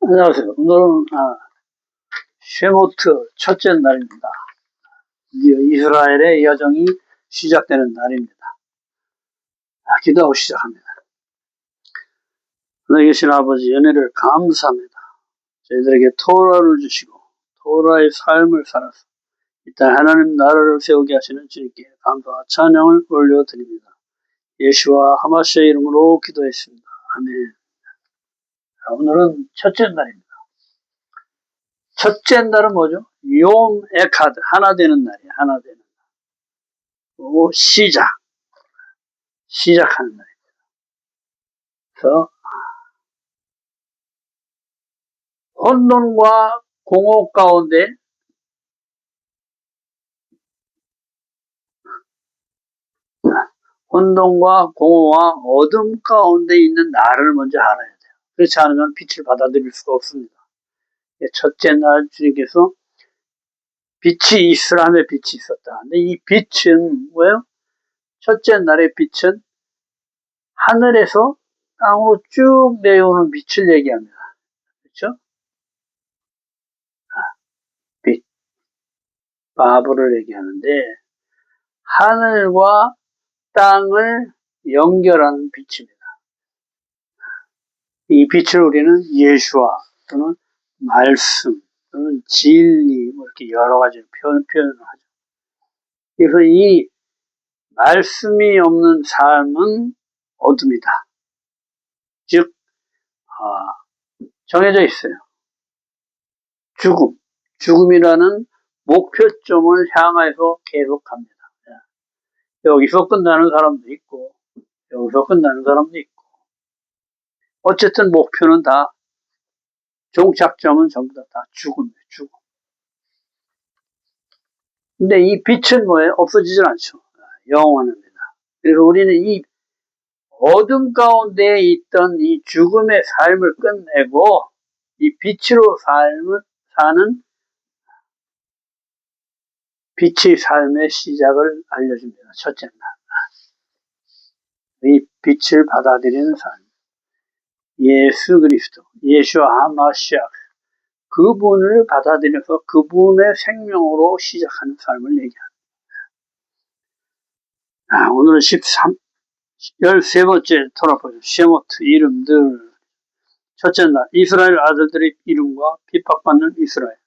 안녕하세요. 오늘은 쉐모트 첫째 날입니다. 드디어 이스라엘의 여정이 시작되는 날입니다. 기도하고 시작합니다. 하나님 계신 아버지, 은혜를 감사합니다. 저희들에게 토라를 주시고 토라의 삶을 살아서 이 땅 하나님 나라를 세우게 하시는 주님께 감사와 찬양을 올려드립니다. 예수와 하마시의 이름으로 기도했습니다. 아멘. 오늘은 첫째 날입니다. 첫째 날은 뭐죠? 욤 에카드, 하나 되는 날이에요. 하나 되는 날. 그리고 시작하는 날입니다. 그래서 혼돈과 공허 가운데 혼돈과 공허와 어둠 가운데 있는 나를 먼저 알아야 돼요. 그렇지 않으면 빛을 받아들일 수가 없습니다. 첫째 날 주님께서 빛이 이스라엘의 빛이 있었다. 근데 이 빛은 뭐예요? 첫째 날의 빛은 하늘에서 땅으로 쭉 내려오는 빛을 얘기합니다. 그렇죠? 빛, 바브를 얘기하는데 하늘과 땅을 연결하는 빛입니다. 이 빛을 우리는 예수와 또는 말씀 또는 진리 뭐 이렇게 여러 가지로 표현을 하죠. 그래서 이 말씀이 없는 삶은 어둠이다. 즉 정해져 있어요. 죽음이라는 목표점을 향해서 계속합니다. 여기서 끝나는 사람도 있고 여기서 끝나는 사람도 있고 어쨌든 목표는 다 종착점은 전부 다 죽음이에요. 죽음. 근데 이 빛은 뭐예요? 없어지질 않죠. 영원합니다. 그래서 우리는 이 어둠 가운데 있던 이 죽음의 삶을 끝내고 이 빛으로 사는 빛의 삶의 시작을 알려줍니다. 첫째 날. 이 빛을 받아들이는 삶. 예수 그리스도, 예수와 하마시아 그분을 받아들여서 그분의 생명으로 시작하는 삶을 얘기합니다. 오늘은 13번째 토라포죠. 쉐모트 이름들. 첫째 날, 이스라엘 아들들의 이름과 핍박받는 이스라엘.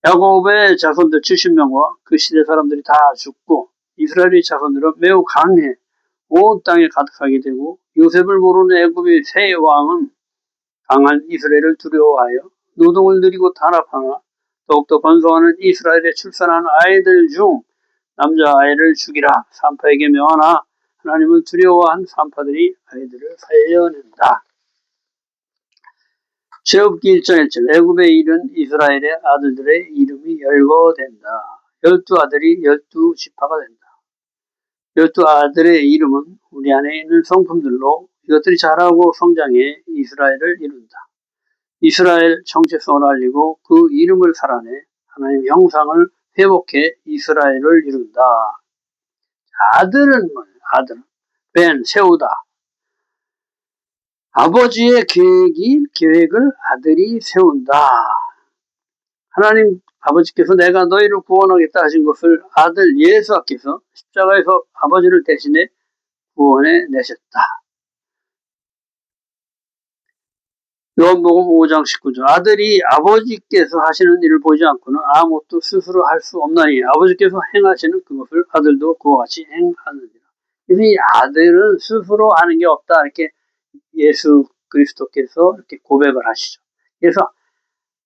야곱의 자손들 70명과 그 시대 사람들이 다 죽고 이스라엘의 자손들은 매우 강해 온 땅에 가득하게 되고 요셉을 모르는 애굽의 세 왕은 강한 이스라엘을 두려워하여 노동을 느리고 탄압하나 더욱더 번성하는 이스라엘에 출산한 아이들 중 남자아이를 죽이라 산파에게 명하나 하나님을 두려워한 산파들이 아이들을 살려낸다. 출애굽기 1장 1절 애굽에 이른 이스라엘의 아들들의 이름이 열거된다. 12아들이 12지파가 된다. 12아들의 이름은 우리 안에 있는 성품들로 이것들이 자라고 성장해 이스라엘을 이룬다. 이스라엘 정체성을 알리고 그 이름을 살아내 하나님의 형상을 회복해 이스라엘을 이룬다. 아들은 뭐예요? 아들은 벤, 세우다. 아버지의 계획을 아들이 세운다. 하나님 아버지께서 내가 너희를 구원하겠다 하신 것을 아들 예수께서 십자가에서 아버지를 대신해 구원해 내셨다. 요한복음 5장 19절 아들이 아버지께서 하시는 일을 보지 않고는 아무것도 스스로 할 수 없나니 아버지께서 행하시는 그것을 아들도 그와 같이 행하느니라. 그래서 이 아들은 스스로 하는 게 없다 이렇게 예수 그리스도께서 이렇게 고백을 하시죠. 그래서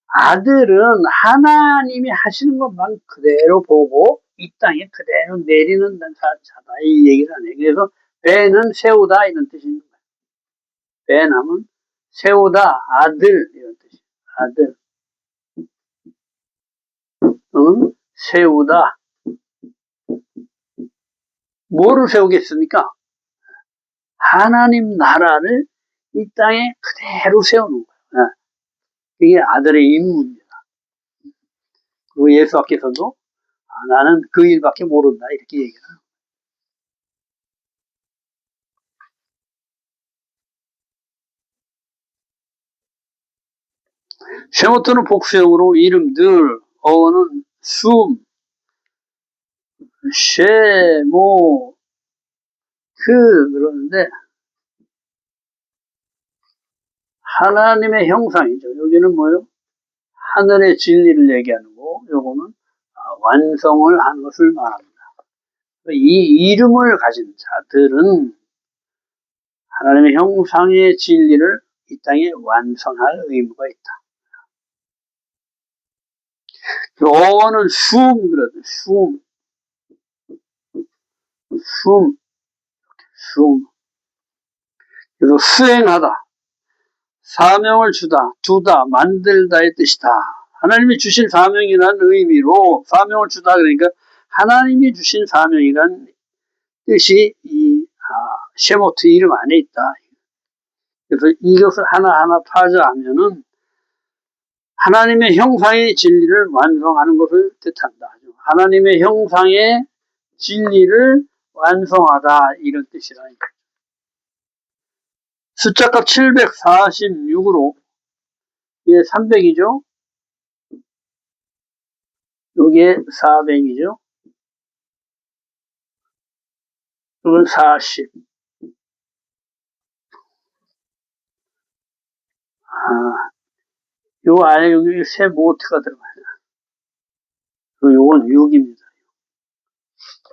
아들은 하나님이 하시는 것만 그대로 보고 이 땅에 그대로 내리는 자다 이 얘기를 하네요. 그래서 배는 세우다 이런 뜻이 있는 거예요. 배남은 세우다 아들 이런 뜻이에요. 아들 세우다 뭐를 세우겠습니까? 하나님 나라를 이 땅에 그대로 세우는 거예요. 이게 아들의 임무입니다. 그리고 예수께서도 나는 그 일밖에 모른다 이렇게 얘기를 해요. 쉐모트는 복수형으로 이름들, 어원은 숨, 쉐모, 그러는데 하나님의 형상이죠. 여기는 뭐요? 하늘의 진리를 얘기하는 거, 요거는 완성을 한 것을 말합니다. 이 이름을 가진 자들은 하나님의 형상의 진리를 이 땅에 완성할 의무가 있다. 그 어원은 숨, 그러죠. 숨. 그래서 수행하다, 사명을 두다, 만들다의 뜻이다. 하나님이 주신 사명이라는 의미로 사명을 주다 그러니까 하나님이 주신 사명이라는 뜻이 이 쉐모트 이름 안에 있다. 그래서 이것을 하나하나 파자하면은 하나님의 형상의 진리를 완성하는 것을 뜻한다. 하나님의 형상의 진리를 완성하다 이런 뜻이라니까. 숫자값 746으로 이게 300이죠. 이게 400이죠. 이건 40. 요 안에 여기 세 모트가 들어가요. 요건 6입니다.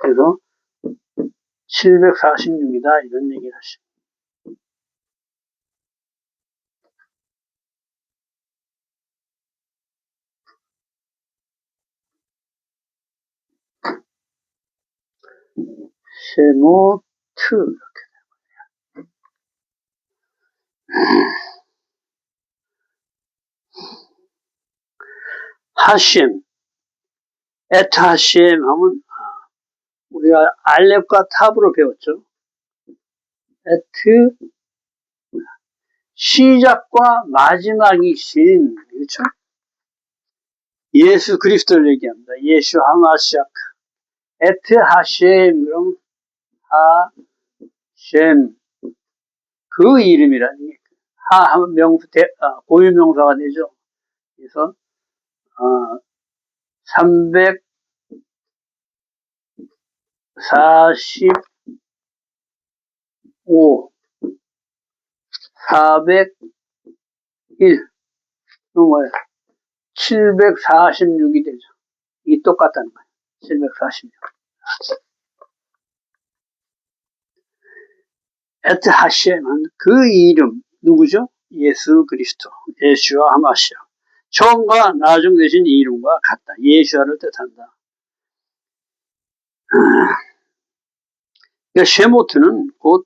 그래서 746이다 이런 얘기를 하십니다. 쉐모트 이렇게. 하셴, 에트 하셴 하면 우리가 알렙과 탑으로 배웠죠. 에트 시작과 마지막이신, 그렇죠? 예수 그리스도를 얘기합니다. 예수 하마시아크. 에트 하셴, 그럼 하셴. 그 이름이라는 게 하하면 명수, 고유명사가 되죠. 그래서 345, 401, 이거 뭐예요? 746이 되죠. 이게 똑같다는 거예요. 746. 에트 하셴, 그 이름, 누구죠? 예수 그리스도, 예수와 하마시아. 처음과 나중 되신 이름과 같다. 예수와를 뜻한다. 그러니까 쉐모트는 곧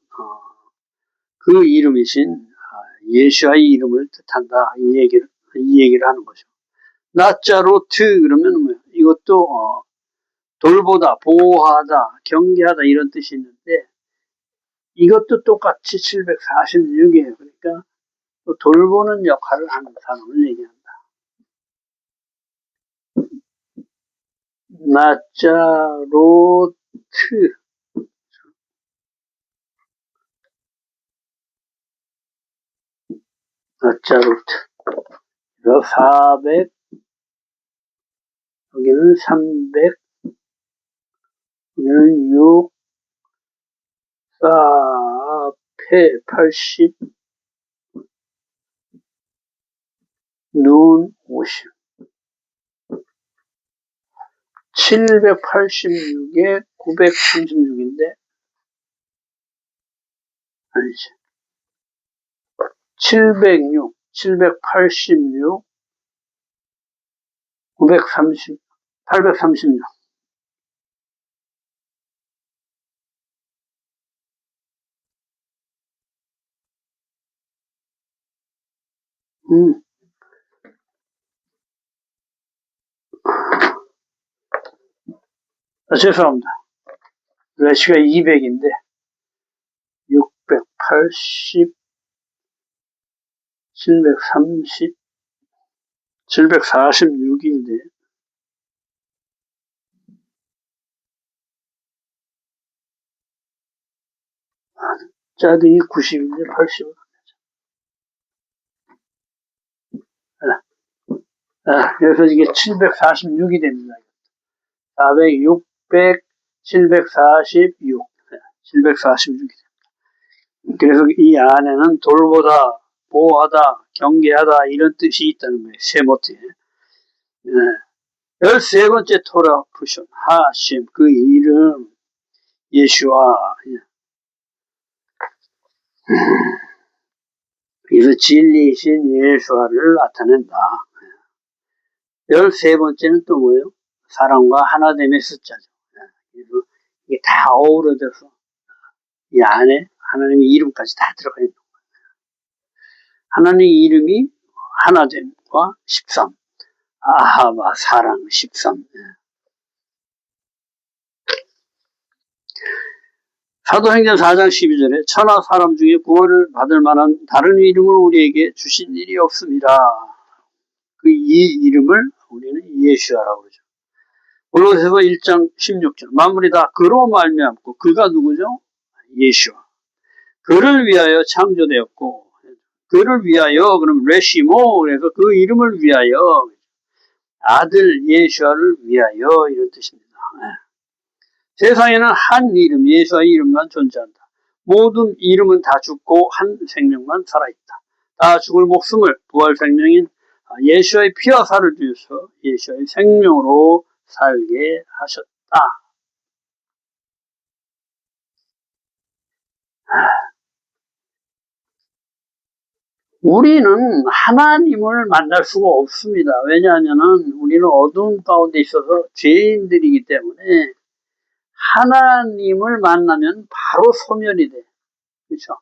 그 이름이신 예수와의 이름을 뜻한다. 이 얘기를 하는 거죠. 나자로트 그러면 뭐야? 이것도 돌보다, 보호하다, 경계하다 이런 뜻이 있는데 이것도 똑같이 746이에요. 그러니까 또 돌보는 역할을 하는 사람을 얘기한다. 나자로트, 나자로트. 400, 여기는 300, 여기는 6, 4패 80, 눈 50. 786에 936인데, 아니지. 706, 786, 930, 836. 죄송합니다. 레시가 200인데, 680, 730, 746인데, 짜등이 90인데 80은 안 되죠. 그래서 이게 746이 됩니다. 400, 600, 746, 746이 됩니다. 그래서 이 안에는 돌보다, 보호하다, 경계하다 이런 뜻이 있다는 거예요. 쉐모트에. 13번째 토라 푸션, 하심, 그 이름, 예수와. 그래서 진리이신 예수와를 나타낸다. 13번째는 또 뭐예요? 사랑과 하나됨의 숫자죠. 그래서 이게 다 어우러져서 이 안에 하나님의 이름까지 다 들어가 있는 거예요. 하나님의 이름이 하나됨과 13. 아하바, 사랑, 13. 사도행전 4장 12절에 천하 사람 중에 구원을 받을 만한 다른 이름을 우리에게 주신 일이 없습니다. 그 이 이름을 우리는 예수야라고 그러죠. 골로새서 1장 16절 만물이 다 그로 말미암고 그가 누구죠? 예수와. 그를 위하여 창조되었고 그를 위하여 그럼 레시모 그래서 그 이름을 위하여 아들 예수와를 위하여 이런 뜻입니다. 세상에는 한 이름 예수와의 이름만 존재한다. 모든 이름은 다 죽고 한 생명만 살아있다. 다 죽을 목숨을 부활 생명인 예수와의 피와 살을 주셔서 예수와의 생명으로 살게 하셨다. 우리는 하나님을 만날 수가 없습니다. 왜냐하면 우리는 어두움 가운데 있어서 죄인들이기 때문에 하나님을 만나면 바로 소멸이 돼. 그렇죠?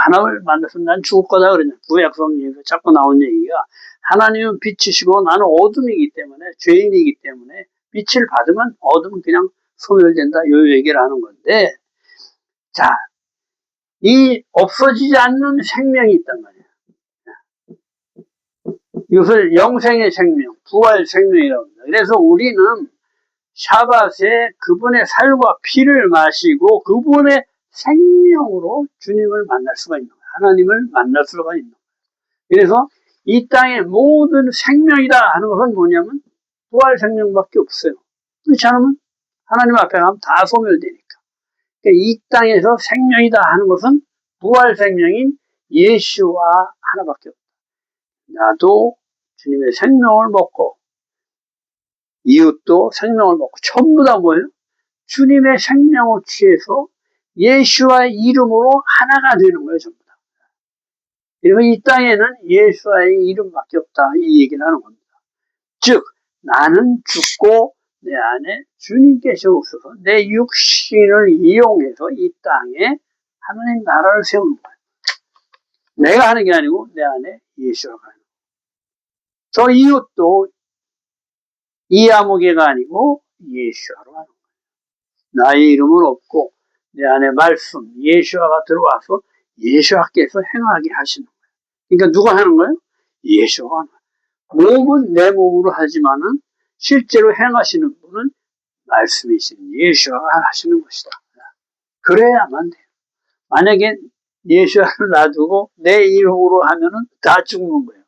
하나님을 만났으면 난 죽을 거다 그러냐. 구약성경에서 자꾸 나온 얘기가 하나님은 빛이시고 나는 어둠이기 때문에 죄인이기 때문에 빛을 받으면 어둠은 그냥 소멸된다. 이 얘기를 하는 건데 자, 이 없어지지 않는 생명이 있단 말이에요. 이것을 영생의 생명, 부활 생명이라고 합니다. 그래서 우리는 샤밧에 그분의 살과 피를 마시고 그분의 생명으로 주님을 만날 수가 있는 거예요. 하나님을 만날 수가 있는 거예요. 그래서 이 땅의 모든 생명이다 하는 것은 뭐냐면 부활 생명밖에 없어요. 그렇지 않으면 하나님 앞에 가면 다 소멸되니까. 그러니까 이 땅에서 생명이다 하는 것은 부활 생명인 예수와 하나밖에 없다. 나도 주님의 생명을 먹고 이웃도 생명을 먹고 전부 다 뭐예요? 주님의 생명을 취해서 예수와의 이름으로 하나가 되는 거예요. 전부 다. 그래서 이 땅에는 예수와의 이름밖에 없다. 이 얘기를 하는 겁니다. 즉 나는 죽고 내 안에 주님께서 오셔서 내 육신을 이용해서 이 땅에 하나님 나라를 세우는 거예요. 내가 하는 게 아니고 내 안에 예수가 가는 거예요. 저 이웃도 이아무개가 아니고 예수와로 하는 거예요. 나의 이름은 없고 내 안에 말씀 예수와가 들어와서 예수와께서 행하게 하시는 거예요. 그러니까 누가 하는 거예요? 예수가 하는 거예요. 몸은 내 몸으로 하지만은 실제로 행하시는 분은 말씀이신 예수와가 하시는 것이다. 그래야만 돼요. 만약에 예수와를 놔두고 내 이름으로 하면은 다 죽는 거예요.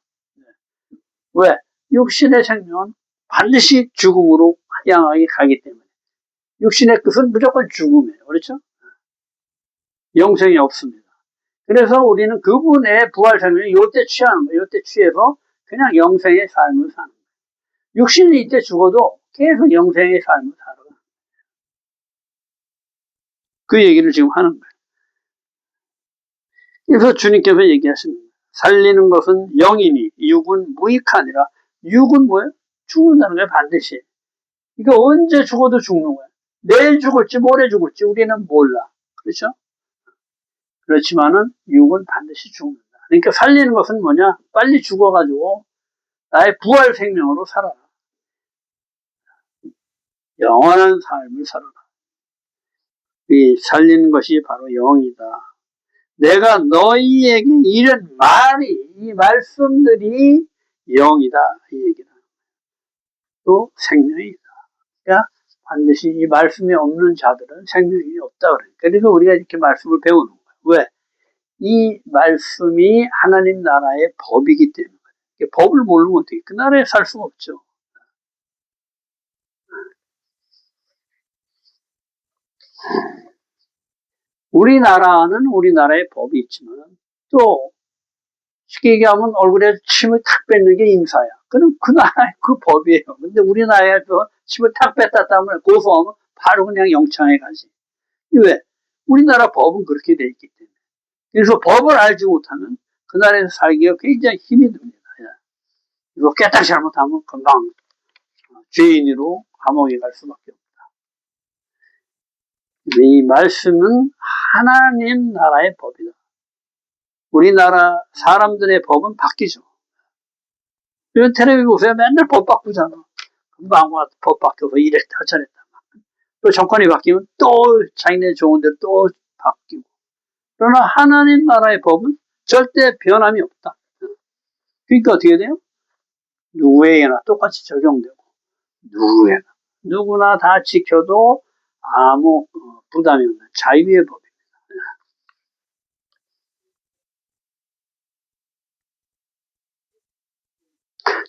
왜? 육신의 생명은 반드시 죽음으로 향하게 가기 때문에. 육신의 끝은 무조건 죽음이에요. 그렇죠? 영생이 없습니다. 그래서 우리는 그분의 부활 생명을 요때 취하는 거예요. 요때 취해서 그냥 영생의 삶을 사는 거예요. 육신이 이때 죽어도 계속 영생의 삶을 살아요. 그 얘기를 지금 하는 거예요. 그래서 주님께서 얘기하십니다. 살리는 것은 영이니 육은 무익하니라. 육은 뭐예요? 죽는다는 거예요. 반드시. 이거 언제 죽어도 죽는 거예요. 내일 죽을지 모레 죽을지 우리는 몰라. 그렇죠? 그렇지만은 육은 반드시 죽는다. 그러니까 살리는 것은 뭐냐? 빨리 죽어가지고 나의 부활 생명으로 살아라. 영원한 삶을 살아라. 이 살리는 것이 바로 영이다. 내가 너희에게 이런 말이, 이 말씀들이 영이다. 이 얘기다. 또 생명이다. 그러니까 반드시 이 말씀이 없는 자들은 생명이 없다. 그래서 우리가 이렇게 말씀을 배우는 거예요. 왜? 이 말씀이 하나님 나라의 법이기 때문에. 법을 모르면 어떻게 그 나라에 살 수가 없죠. 우리나라는 우리나라의 법이 있지만 또 쉽게 얘기하면 얼굴에 침을 탁 뱉는 게 인사야. 그럼 그 나라의 그 법이에요. 근데 우리나라에서 침을 탁 뱉었다 하면 고소하면 바로 그냥 영창에 가지. 왜? 우리나라 법은 그렇게 돼 있기 때문에. 그래서 법을 알지 못하면 그 나라에서 살기가 굉장히 힘이 듭니다. 이거 깨딱 잘못하면 금방 죄인으로 감옥에 갈 수밖에 없다. 이 말씀은 하나님 나라의 법이다. 우리나라 사람들의 법은 바뀌죠. 이런 텔레비전 보세요. 맨날 법 바꾸잖아. 금방 법 바뀌어서 이랬다 저랬다. 또 정권이 바뀌면 또 자기네 좋은 대로 또 바뀌고. 그러나 하나님 나라의 법은 절대 변함이 없다. 그러니까 어떻게 돼요? 누구에게나 똑같이 적용되고 누구에나 누구나 다 지켜도 아무 부담이 없는 자유의 법입니다.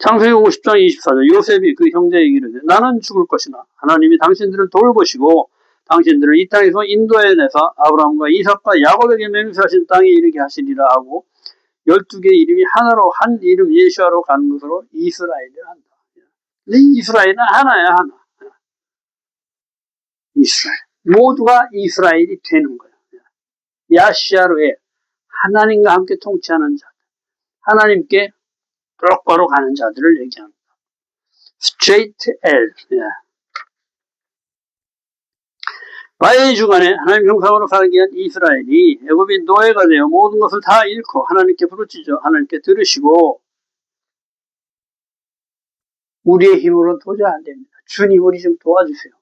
창세기 50장 24절 요셉이 그 형제에게 이르되 나는 죽을 것이나 하나님이 당신들을 돌보시고 당신들을 이 땅에서 인도해내서 아브라함과 이삭과 야곱에게 맹세하신 땅에 이르게 하시리라 하고 12개의 이름이 하나로 한 이름 예수아로 가는 것으로 이스라엘을 한다. 근데 이스라엘은 하나야 하나. 이스라엘. 모두가 이스라엘이 되는 거야. 야시아로에 하나님과 함께 통치하는 자, 하나님께 똑바로 가는 자들을 얘기합니다. Straight L. 바의 주간에 하나님 형상으로 살기 위한 이스라엘이 애굽인 노예가 되어 모든 것을 다 잃고 하나님께 부르짖어 하나님께 들으시고 우리의 힘으로는 도저히 안 됩니다. 주님 우리 좀 도와주세요.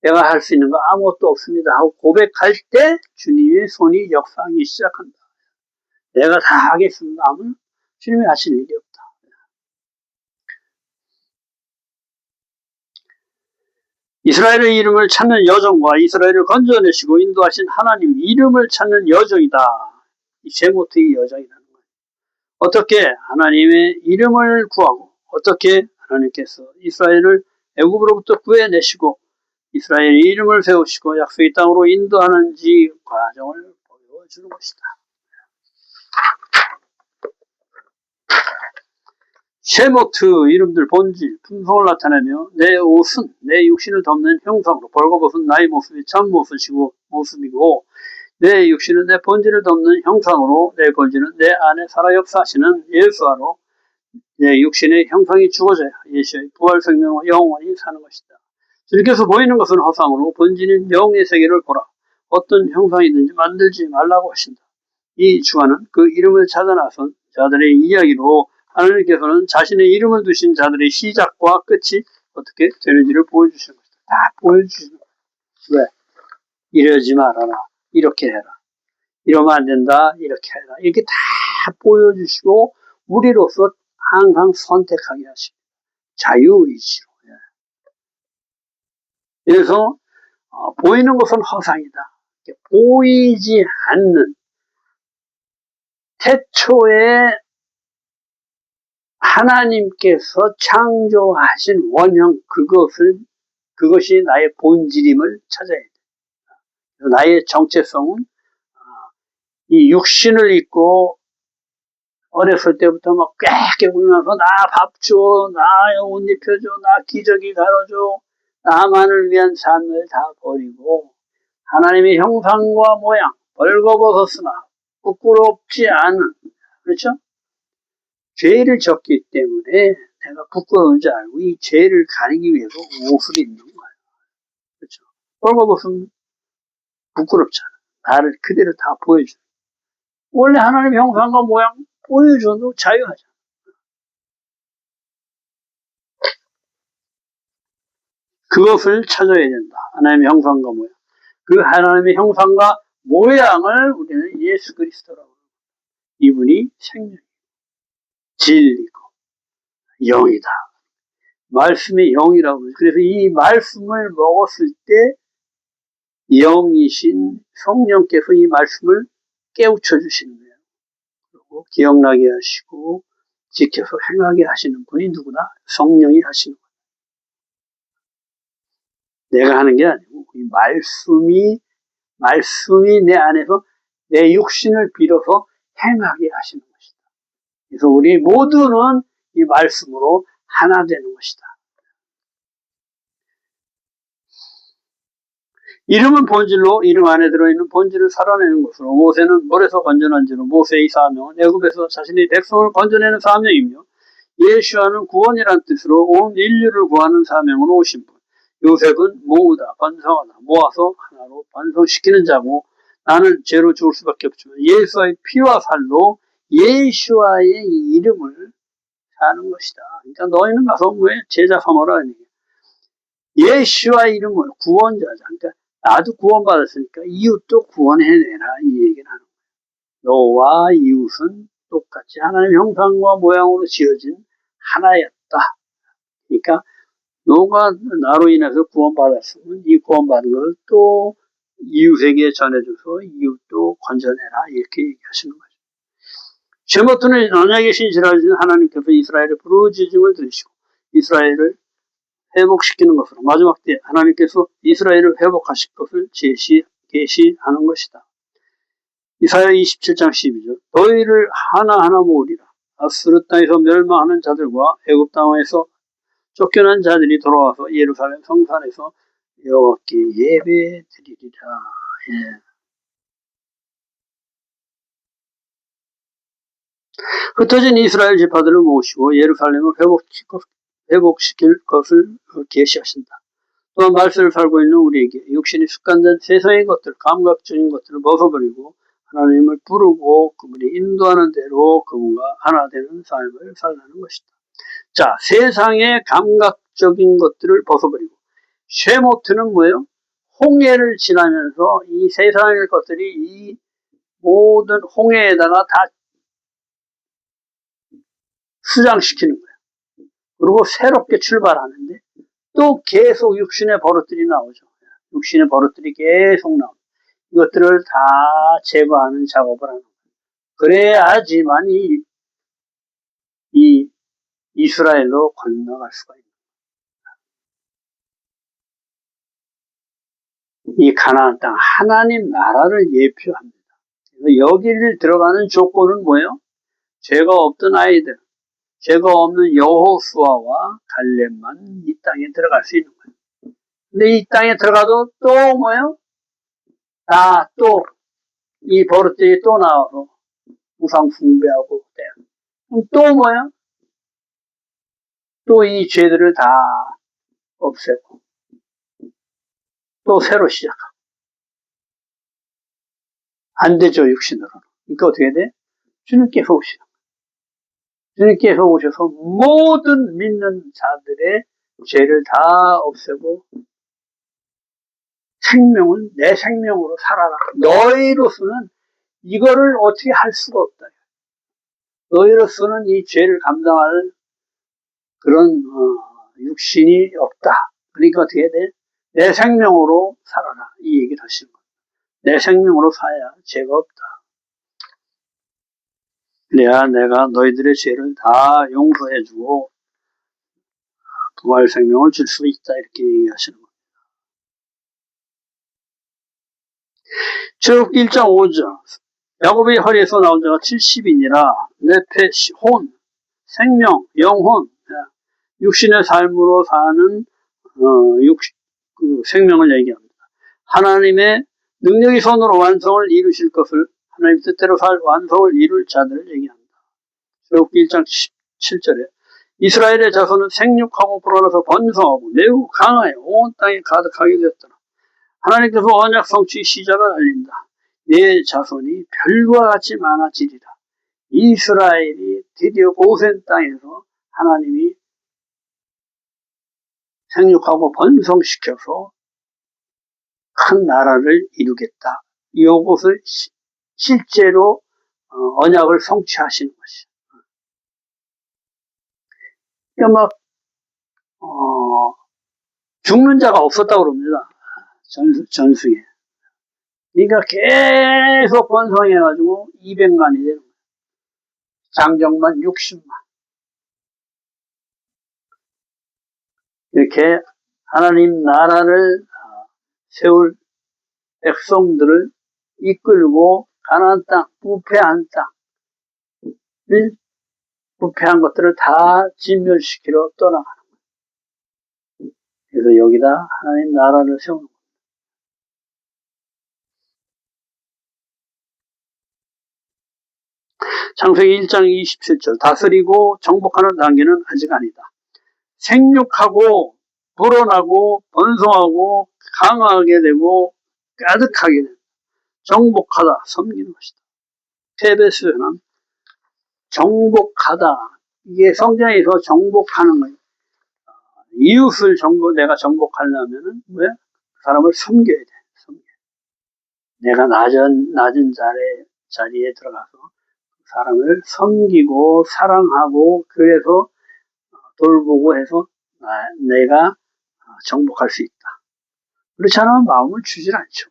내가 할 수 있는 거 아무것도 없습니다 하고 고백할 때 주님의 손이 역사하기 시작한다. 내가 다 하겠습니다 하면 주님이 하실 일이 없다. 이스라엘의 이름을 찾는 여정과 이스라엘을 건져내시고 인도하신 하나님 이름을 찾는 여정이다. 이 제모트의 여정이라는 거예요. 어떻게 하나님의 이름을 구하고 어떻게 하나님께서 이스라엘을 애굽으로부터 구해내시고 이스라엘의 이름을 세우시고 약속의 땅으로 인도하는지 과정을 보여주는 것이다. 쉐모트 이름들 본질 품성을 나타내며 내 옷은 내 육신을 덮는 형상으로 벌거벗은 나의 모습이 참 모습이고 내 육신은 내 본질을 덮는 형상으로 내 본질은 내 안에 살아 역사하시는 예수아로 내 육신의 형상이 죽어져야 예수의 부활 생명으로 영원히 사는 것이다. 주님께서 보이는 것은 허상으로 본질인 영의 세계를 보라. 어떤 형상이든지 만들지 말라고 하신다. 이 주간은 그 이름을 찾아 나선 자들의 이야기로 하나님께서는 자신의 이름을 두신 자들의 시작과 끝이 어떻게 되는지를 보여주시는 것이다. 다 보여주시는 거예요. 왜? 이러지 말아라. 이렇게 해라. 이러면 안 된다. 이렇게 해라. 이렇게 다 보여주시고 우리로서 항상 선택하게 하십니다. 자유의지로. 그래서 보이는 것은 허상이다. 보이지 않는 태초에 하나님께서 창조하신 원형 그것이 나의 본질임을 찾아야 돼. 나의 정체성은 이 육신을 입고 어렸을 때부터 막 꽥꽥 울면서 나 밥 줘, 나 옷 입혀줘, 나 기저귀 갈아줘, 나만을 위한 삶을 다 버리고 하나님의 형상과 모양 벌거벗었으나 부끄럽지 않은 그렇죠? 죄를 졌기 때문에 내가 부끄러운 줄 알고 이 죄를 가리기 위해서 옷을 입는 거예요. 그렇죠? 벌거벗으면 부끄럽잖아. 나를 그대로 다 보여줘. 원래 하나님의 형상과 모양 보여줘도 자유하잖아. 그것을 찾아야 된다. 하나님의 형상과 모양. 그 하나님의 형상과 모양을 우리는 예수 그리스도라고 합니다. 이분이 생명이고 진리고 영이다. 말씀의 영이라고 합니다. 그래서 이 말씀을 먹었을 때 영이신 성령께서 이 말씀을 깨우쳐 주시는 거예요. 그리고 기억나게 하시고 지켜서 행하게 하시는 분이 누구나 성령이 하시는 거예요. 내가 하는 게 아니고 이 말씀이 내 안에서 내 육신을 빌어서 행하게 하시는 것이다. 그래서 우리 모두는 이 말씀으로 하나 되는 것이다. 이름은 본질로 이름 안에 들어있는 본질을 살아내는 것으로 모세는 물에서 건져낸 지로 모세의 사명은 애굽에서 자신의 백성을 건져내는 사명이며 예수와는 구원이란 뜻으로 온 인류를 구하는 사명으로 오신 분. 요셉은 모으다, 번성하다, 모아서 하나로 번성시키는 자고 나는 죄로 죽을 수밖에 없지만 예수와의 피와 살로 예수와의 이름을 사는 것이다. 그러니까 너희는 가서 왜 제자 삼으라 하니 예수와의 이름을 구원자자. 그러니까 나도 구원받았으니까 이웃도 구원해내라 이 얘기를 하는 거예요. 너와 이웃은 똑같이 하나님의 형상과 모양으로 지어진 하나였다. 그러니까 너가 나로 인해서 구원받았으면 이 구원받은 걸 또 이웃에게 전해줘서 이웃도 건져내라 이렇게 얘기하시는 거죠. 제못들은 언약에 신실하신 하나님께서 이스라엘의 부르짖음을 들으시고 이스라엘을 회복시키는 것으로 마지막 때 하나님께서 이스라엘을 회복하실 것을 계시하는 것이다. 이사야 27장 12절 너희를 하나하나 모으리라. 아수르 땅에서 멸망하는 자들과 애굽 땅에서 쫓겨난 자들이 돌아와서 예루살렘 성산에서 여호와께 예배드리리라. 예. 흩어진 이스라엘 지파들을 모시고 예루살렘을 회복시킬 것을 계시하신다. 또한 말세를 살고 있는 우리에게 육신이 습관된 세상의 것들, 감각적인 것들을 벗어버리고 하나님을 부르고 그분이 인도하는 대로 그분과 하나 되는 삶을 살라는 것이다. 자, 세상의 감각적인 것들을 벗어버리고 쉐모트는 뭐예요? 홍해를 지나면서 이 세상의 것들이 이 모든 홍해에다가 다 수장시키는 거예요. 그리고 새롭게 출발하는데 또 계속 육신의 버릇들이 나오죠. 육신의 버릇들이 계속 나옵니다. 이것들을 다 제거하는 작업을 하는 거예요. 그래야지만 이 이스라엘로 건너갈 수가 있는 거예요. 이 가나안 땅 하나님 나라를 예표합니다. 그래서 여기를 들어가는 조건은 뭐예요? 죄가 없던 아이들, 죄가 없는 여호수아와 갈렙만 이 땅에 들어갈 수 있는 거예요. 근데 이 땅에 들어가도 또 뭐예요? 다 또 이 버릇들이 또 나와서 우상 숭배하고 그럼 또 뭐야? 또 이 죄들을 다 없애고 또 새로 시작하고 안 되죠 육신으로는. 그러니까 어떻게 돼? 주님께서 오시는 주님께서 오셔서 모든 믿는 자들의 죄를 다 없애고 생명은 내 생명으로 살아라. 너희로서는 이거를 어떻게 할 수가 없다. 너희로서는 이 죄를 감당할 그런 육신이 없다. 그러니까 어떻게 돼? 내 생명으로 살아라. 이 얘기를 하시는 거예요. 내 생명으로 사야 죄가 없다. 그래야 내가 너희들의 죄를 다 용서해주고 부활 생명을 줄 수 있다. 이렇게 얘기하시는 거예요. 출애굽기 1장 5절 야곱의 허리에서 나온 자가 70이니라 네페시 혼 생명 영혼 육신의 삶으로 사는 그 생명을 얘기합니다. 하나님의 능력이 손으로 완성을 이루실 것을 하나님 뜻대로 살 완성을 이룰 자들을 얘기합니다. 출애굽기 1장 7절에 이스라엘의 자손은 생육하고 불어나서 번성하고 매우 강하여 온 땅에 가득하게 되었더라. 하나님께서 언약 성취 시작을 알린다. 내 자손이 별과 같이 많아지리라. 이스라엘이 드디어 고센 땅에서 하나님이 생육하고 번성시켜서 큰 나라를 이루겠다. 이것을 실제로 언약을 성취하시는 것이죠. 그러니까 죽는 자가 없었다고 그럽니다. 전승에. 그러니까 계속 번성해가지고 200만이 되는 거예요. 장정만 60만. 이렇게 하나님 나라를 세울 백성들을 이끌고 가나안 땅, 부패한 땅을 부패한 것들을 다 진멸시키러 떠나가는 거예요. 그래서 여기다 하나님 나라를 세우는 거예요. 창세기 1장 27절 다스리고 정복하는 단계는 아직 아니다. 생육하고 불어나고 번성하고 강하게 되고 가득하게 된다. 정복하다, 섬기는 것이다. 테베스는 정복하다. 이게 성경에서 정복하는 거예요. 이웃을 내가 정복하려면은 왜? 그 사람을 섬겨야 돼. 내가 낮은 자리에 들어가서 그 사람을 섬기고 사랑하고 그래서 돌보고 해서 내가 정복할 수 있다. 그렇지 않으면 마음을 주질 않죠.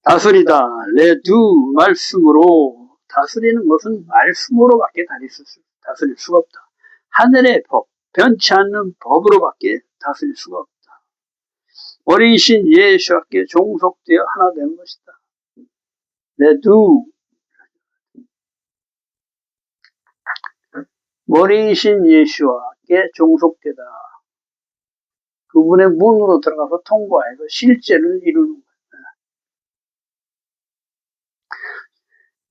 다스리다, 레두 말씀으로 다스리는 것은 말씀으로밖에 다스릴 수가 없다. 하늘의 법, 변치 않는 법으로밖에 다스릴 수가 없다. 어리신 예수께 종속되어 하나 되는 것이다. 레두 머리이신 예수와께 종속되다. 그분의 문으로 들어가서 통과해서 실제를 이루는 거예요.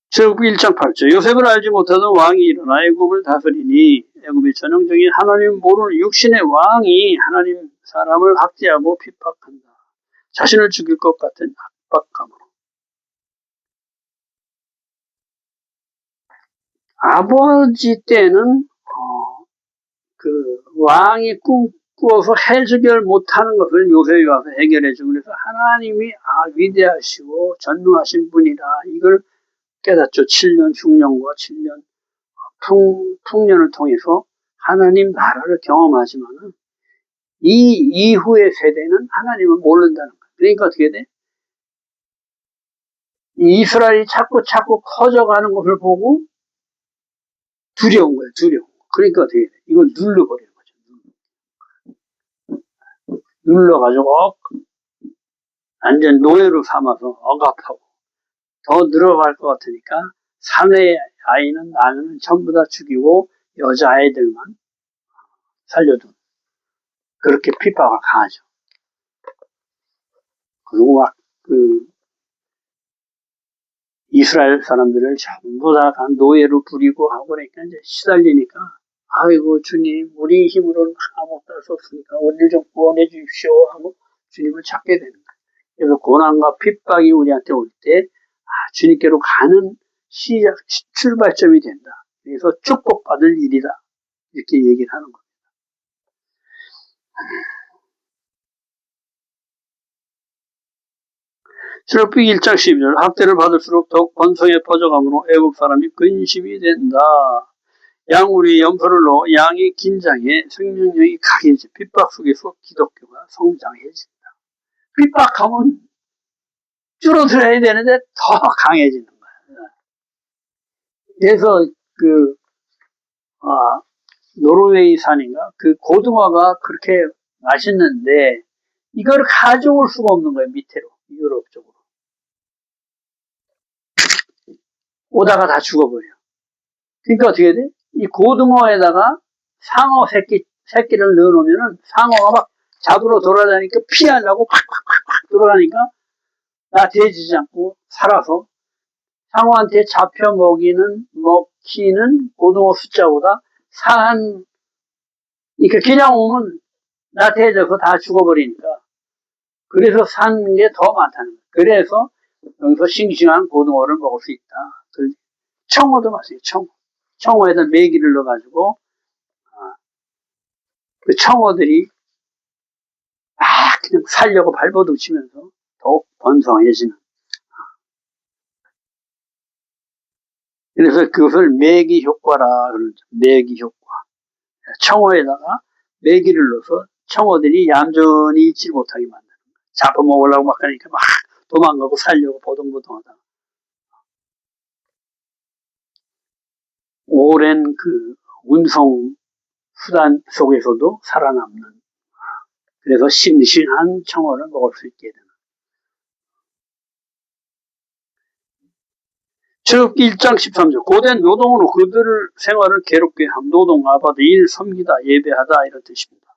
출애굽기 1장 8절 요셉을 알지 못하던 왕이 일어나 애굽을 다스리니 애굽의 전형적인 하나님 모르는 육신의 왕이 하나님 사람을 학대하고 핍박한다. 자신을 죽일 것 같은 압박감으로. 아버지 때는 그 왕이 꿈꾸어서 해결 못하는 것을 요셉이 와서 해결해주고 그래서 하나님이 위대하시고 전능하신 분이다. 이걸 깨닫죠. 7년 흉년과 7년 풍년을 통해서 하나님 나라를 경험하지만은 이 이후의 세대는 하나님을 모른다는 거예요. 그러니까 어떻게 돼? 이스라엘이 자꾸 커져가는 것을 보고 두려운 거예요. 두려운 거. 그러니까 어떻게 돼? 이걸 눌러버리는 거죠. 눌러가지고 완전 노예로 삼아서 억압하고 더 늘어갈 것 같으니까 사내 아이는 나는 전부 다 죽이고 여자아이들만 살려둔 그렇게 핍박을 강하죠. 그리고 막 이스라엘 사람들을 전부 다 노예로 부리고 하고 그러니까 이제 시달리니까 아이고 주님 우리 힘으로는 아무것도 할 수 없으니까 우리를 좀 구원해 주십시오 하고 주님을 찾게 되는 거예요. 그래서 고난과 핍박이 우리한테 올 때 주님께로 가는 출발점이 된다. 그래서 축복받을 일이다. 이렇게 얘기를 하는 거예요. 출애굽기 1장 12절 학대를 받을수록 더욱 번성에 퍼져가므로 애국 사람이 근심이 된다. 양우리 연표를 넣어 양이 긴장해 생명력이 강해지 핍박 속에서 기독교가 성장해진다. 핍박하면 줄어들어야 되는데 더 강해지는 거야. 그래서 노르웨이산인가 그 고등어가 그렇게 맛있는데 이걸 가져올 수가 없는 거예요. 밑으로 유럽 쪽으로 오다가 다 죽어버려. 그러니까 어떻게 돼? 이 고등어에다가 상어 새끼를 넣어놓으면은 상어가 막 잡으러 돌아다니까 피하려고 팍팍팍팍 돌아가니까 나대지지 않고 살아서 상어한테 잡혀 먹히는 고등어 숫자보다 그러니까 그냥 오면 나태해져서 다 죽어버리니까 그래서 사는 게 더 많다는 거예요. 그래서 여기서 싱싱한 고등어를 먹을 수 있다. 청어도 마찬가지예요. 청어에다 메기를 넣어가지고 그 청어들이 그냥 살려고 발버둥치면서 더욱 번성해지는. 그래서 그것을 메기 효과라 그러죠. 메기 효과. 청어에다가 메기를 넣어서 청어들이 얌전히 있지 못하게 만드는 거예요. 잡아먹으려고 막 하니까 막 도망가고 살려고 보동보동하다가. 오랜 그 운송 수단 속에서도 살아남는, 그래서 싱싱한 청어를 먹을 수 있게 되는. 출애굽기 1장 13절 고된 노동으로 그들을 생활을 괴롭게 함. 노동, 아바드, 일, 섬기다, 예배하다 이런 뜻입니다.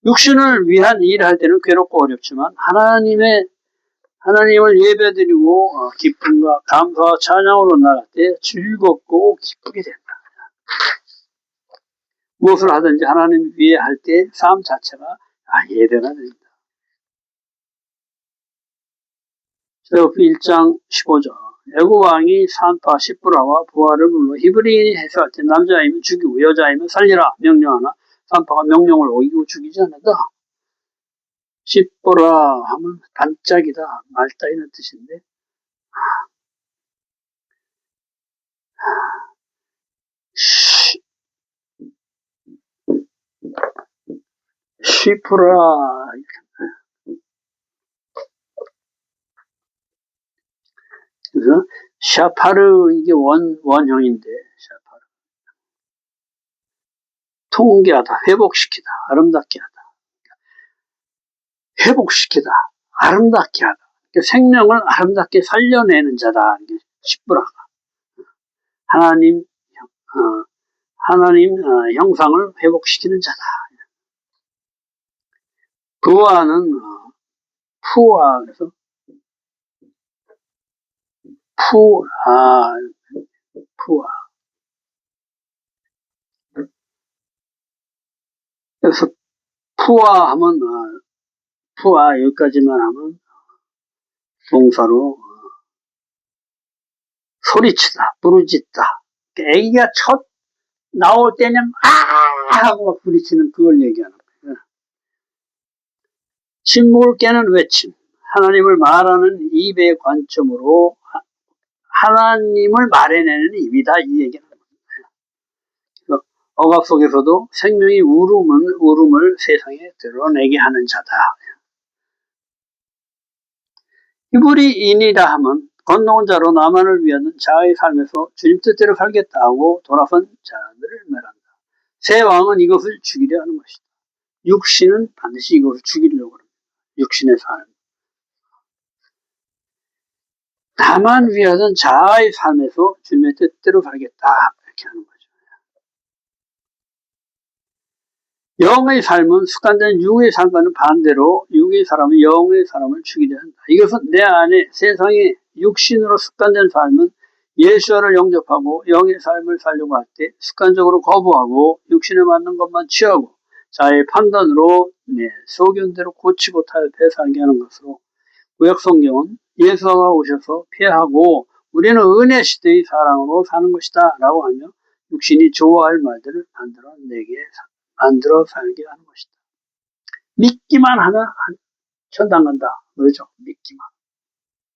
육신을 위한 일을 할 때는 괴롭고 어렵지만 하나님을 예배드리고 기쁨과 감사와 찬양으로 나갈 때 즐겁고 기쁘게 된다. 무엇을 하든지 하나님 위해 할 때 삶 자체가 예배가 됩니다. 출애굽기 1장 15절 애굽 왕이 산파 시브라와 부하를 불러 히브리인이 해서할 때 남자이면 죽이고 여자이면 살리라 명령하나 산파가 명령을 어기고 죽이지 않는다. 시브라 하면 반짝이다, 맑다 이런 뜻인데 시브라, 그래서 샤파르 이게 원형인데 샤파르 통계하다, 회복시키다, 아름답게 하다, 회복시키다, 아름답게 하다, 생명을 아름답게 살려내는 자다. 시브라가 하나님 형상을 회복시키는 자다. 부하는 푸아, 그래서 푸아. 그래서 푸아 하면 푸아 여기까지만 하면 동사로 소리치다, 부르짖다. 애기가 첫 나올 때는 하고 막 부딪히는 그걸 얘기하는 거예요. 침묵을 깨는 외침, 하나님을 말하는 입의 관점으로 하나님을 말해내는 입이다 이 얘기는 거예요. 억압 속에서도 생명이 울음을 세상에 드러내게 하는 자다. 히브리인이라 하면 건너온 자로 나만을 위하는 자의 삶에서 주님 뜻대로 살겠다 하고 돌아선 자들을 말한다. 새 왕은 이것을 죽이려 하는 것이다. 육신은 반드시 이것을 죽이려고 합니다. 육신의 삶. 나만 위하던 자의 삶에서 주님의 뜻대로 살겠다 이렇게 하는 거죠. 영의 삶은 습관된 육의 삶과는 반대로 육의 사람은 영의 사람을 죽이려 한다. 이것은 내 안에 세상에 육신으로 습관된 삶은 예수를 영접하고 영의 삶을 살려고 할 때 습관적으로 거부하고 육신에 맞는 것만 취하고 자의 판단으로 내 소견대로 고치고 타협해 살게 하는 것으로 구약 성경은 예수가 오셔서 피하고 우리는 은혜 시대의 사랑으로 사는 것이다 라고 하며 육신이 좋아할 말들을 만들어 살게 하는 것이다. 믿기만 하면 천당 간다. 그렇죠? 믿기만.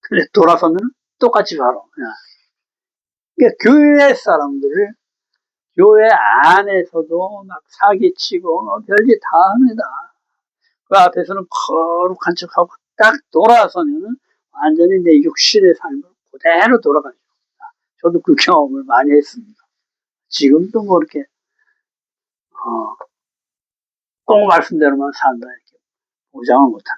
그래 돌아서면 똑같이 살아. 그러니까 교회 사람들을 교회 안에서도 막 사기치고 별짓 다 합니다. 그 앞에서는 거룩한 척하고 딱 돌아서면 완전히 내 육신의 삶을 그대로 돌아가죠. 저도 그 경험을 많이 했습니다. 지금도 뭐 이렇게 꼭 말씀대로만 산다 이렇게 보장을 못합니다.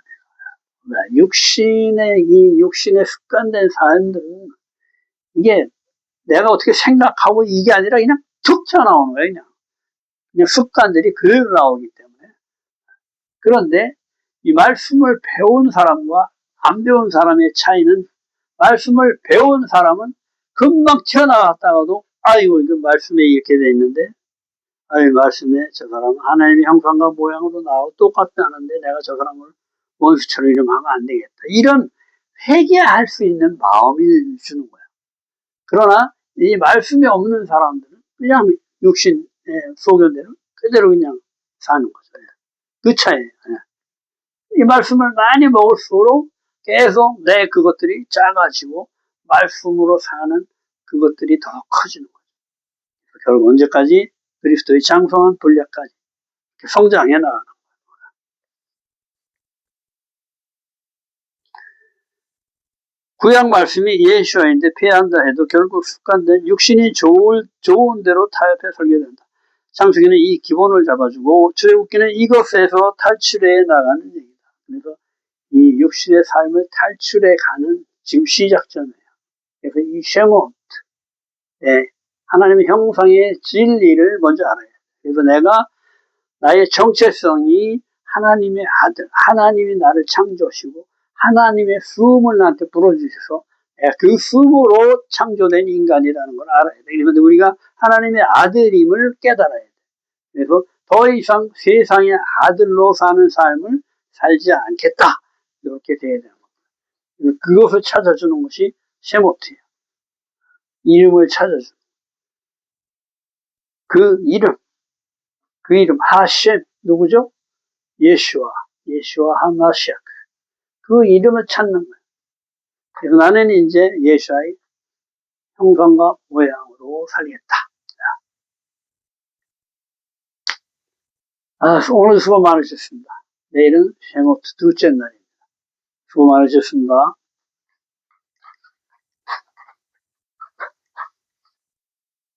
육신의 습관된 삶들은 이게 내가 어떻게 생각하고 이게 아니라 그냥 툭 튀어나오는 거예요. 그냥 습관들이 그대로 나오기 때문에. 그런데 이 말씀을 배운 사람과 안 배운 사람의 차이는 말씀을 배운 사람은 금방 튀어나갔다가도 아이고 이거 말씀에 이렇게 돼 있는데 말씀에 저 사람은 하나님의 형상과 모양으로 나오고 똑같다는데 내가 저 사람을 원수처럼 이름하면 안 되겠다. 이런 회개할 수 있는 마음이 주는 거야. 그러나 이 말씀이 없는 사람들은 그냥 육신의 소견대로 그대로 그냥 사는 거죠. 그 차이예요. 이 말씀을 많이 먹을수록 계속 내 그것들이 작아지고 말씀으로 사는 그것들이 더 커지는 거죠. 결국 언제까지? 그리스도의 장성한 분량까지 성장해 나가는 거예요. 구약 말씀이 예수와인데 피한다 해도 결국 습관된 육신이 좋은 대로 타협해 설계된다. 창세기는 이 기본을 잡아주고 출애굽기는 이것에서 탈출해 나가는 얘기다. 그래서 이 육신의 삶을 탈출해 가는 지금 시작점이에요. 그래서 이 쉐몬, 하나님의 형상의 진리를 먼저 알아야 돼요. 그래서 내가 나의 정체성이 하나님의 아들, 하나님이 나를 창조하시고 하나님의 숨을 나한테 불어주셔서 그 숨으로 창조된 인간이라는 걸 알아야 돼. 그런데 우리가 하나님의 아들임을 깨달아야 돼. 그래서 더 이상 세상의 아들로 사는 삶을 살지 않겠다. 이렇게 돼야 되는 겁니다. 그것을 찾아주는 것이 쉐모트예요. 이름을 찾아주는. 그 이름 하셴 누구죠? 예슈아 하마시아. 그 이름을 찾는 거예요. 그래서 나는 이제 예수와의 형상과 모양으로 살겠다. 오늘 수고 많으셨습니다. 내일은 쉐모트 둘째 날입니다. 수고 많으셨습니다.